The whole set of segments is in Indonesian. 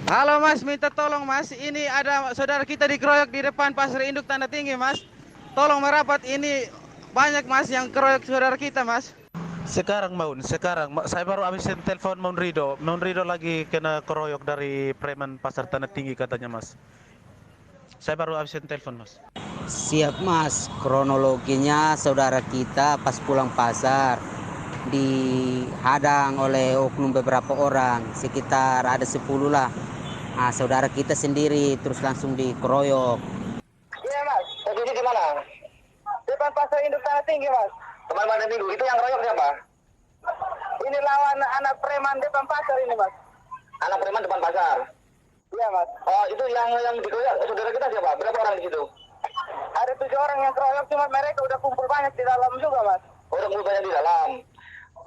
Halo Mas, minta tolong Mas. Ini ada saudara kita dikeroyok di depan Pasar Induk Tanda Tinggi Mas. Tolong merapat, ini banyak Mas yang keroyok saudara kita Mas. Sekarang saya baru habisin telepon Mon Rido. Mon Rido lagi kena keroyok dari preman Pasar Tanah Tinggi katanya Mas. Saya baru habisin telepon Mas. Siap Mas, kronologinya saudara kita pas pulang pasar dihadang oleh oknum beberapa orang, sekitar ada 10 lah. Nah, saudara kita sendiri terus langsung dikeroyok. Iya Mas, posisi di mana? Depan Pasar Induk Tanah Tinggi Mas. Teman Tanah Tinggi, itu yang royok siapa? Ini lawan anak preman depan pasar ini Mas. Anak preman depan pasar? Iya Mas. Oh itu yang dikeroyok saudara kita siapa? Berapa orang di situ? Ada 7 orang yang keroyok, cuma mereka udah kumpul banyak di dalam juga Mas. Oh, udah kumpul banyak di dalam.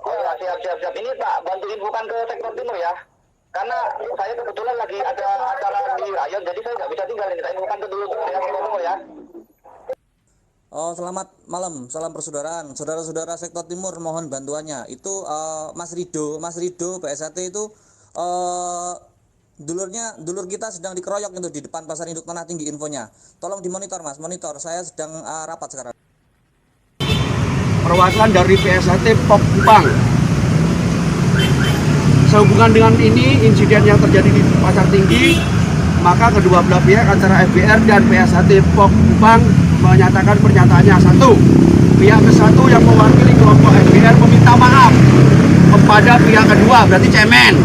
Oh ya, siap. Ini Pak, bantuin bukan ke sektor timur ya. Karena saya kebetulan lagi ada acara di rayon, jadi saya nggak bisa tinggal ini. Saya bukan ke dulu ke sektor timur ya. Oh, selamat malam, salam persaudaraan. Saudara-saudara sektor timur mohon bantuannya. Itu Mas Rido PSAT itu dulur kita sedang dikeroyok itu di depan Pasar Induk Tanah Tinggi infonya. Tolong dimonitor Mas, monitor. Saya sedang rapat sekarang. Perwakilan dari PSAT Pop Kupang. Sehubungan dengan ini insiden yang terjadi di Pasar Tinggi, maka kedua belah pihak antara FBR dan PSAT Pop Kupang menyatakan pernyataannya satu. Pihak ke satu yang mewakili kelompok FBR meminta maaf kepada pihak kedua, berarti cemen,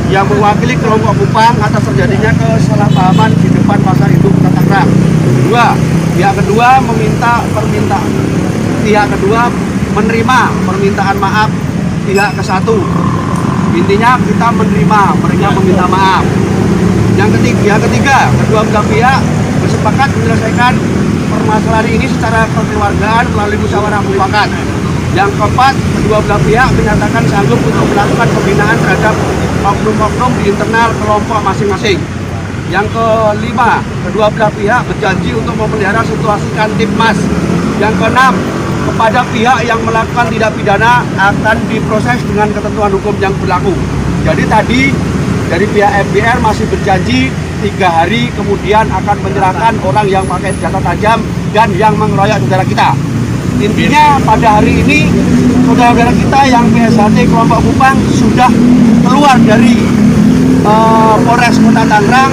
yang mewakili kelompok Kupang atas terjadinya kesalahpahaman di depan Pasar Induk Tangerang. Kedua, pihak kedua pihak kedua menerima permintaan maaf pihak ke satu. Intinya kita menerima, mereka meminta maaf. Yang ketiga, kedua belah pihak bersepakat menyelesaikan permasalahan ini secara kekeluargaan melalui musyawarah mufakat. Yang keempat, kedua belah pihak menyatakan sanggup untuk melakukan pembinaan terhadap oknum-oknum di internal kelompok masing-masing. Yang kelima, kedua belah pihak berjanji untuk memelihara situasi Kamtibmas. Yang keenam, kepada pihak yang melakukan tindak pidana akan diproses dengan ketentuan hukum yang berlaku. Jadi tadi dari pihak FBR masih berjanji 3 hari kemudian akan menyerahkan orang yang pakai senjata tajam dan yang mengeroyok saudara kita. Intinya pada hari ini saudara-saudara kita yang PSAT kelompok Kupang sudah keluar dari Polres Kota Tangerang.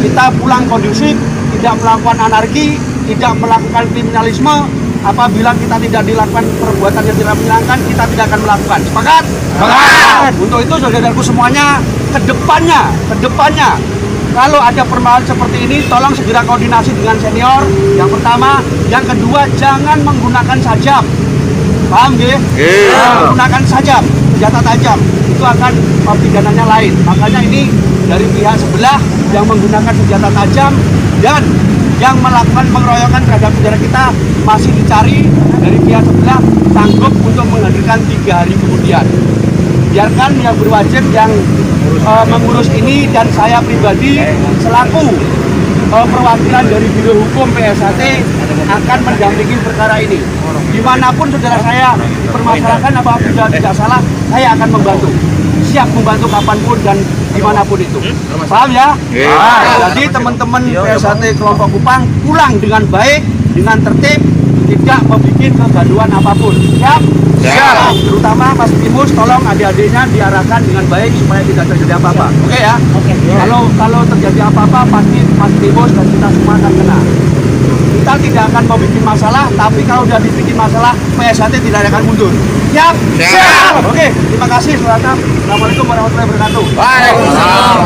Kita pulang kondusif, tidak melakukan anarki, tidak melakukan kriminalisme. Apabila kita tidak dilakukan perbuatan yang tidak menyenangkan, kita tidak akan melakukan. Sepakat? Sepakat. Untuk itu saudaraku semuanya, kedepannya, kalau ada permasalahan seperti ini, tolong segera koordinasi dengan senior. Yang pertama, yang kedua, jangan menggunakan sajam. Paham nggih? Yeah. Menggunakan sajam, senjata tajam, itu akan pidananya lain. Makanya ini dari pihak sebelah yang menggunakan senjata tajam dan yang melakukan pengeroyokan terhadap saudara kita masih dicari. Dari pihak sebelah sanggup untuk menghadirkan 3 hari kemudian. Biarkan yang berwajib yang mengurus ini dan saya pribadi selaku perwakilan dari Biro Hukum PSAT akan mendampingi perkara ini. Dimanapun saudara saya dipermasalahkan apabila tidak salah, saya akan membantu. Siap membantu kapanpun dan dimanapun itu. Paham ya? Jadi teman-teman PSAT kelompok Kupang pulang dengan baik, dengan tertib, tidak membuat kegaduhan apapun. Siap? Siap. Terutama Mas Timus, tolong adik-adiknya diarahkan dengan baik supaya tidak terjadi apa-apa. Oke ya? Kalau terjadi apa-apa pasti Mas Timus dan kita semua akan kena. Kita tidak akan membuat masalah, tapi kalau sudah dibikin masalah, PSAT tidak akan mundur. Siap? Siap. Oke, terima kasih saudara. Assalamualaikum warahmatullahi wabarakatuh. Waalaikumsalam.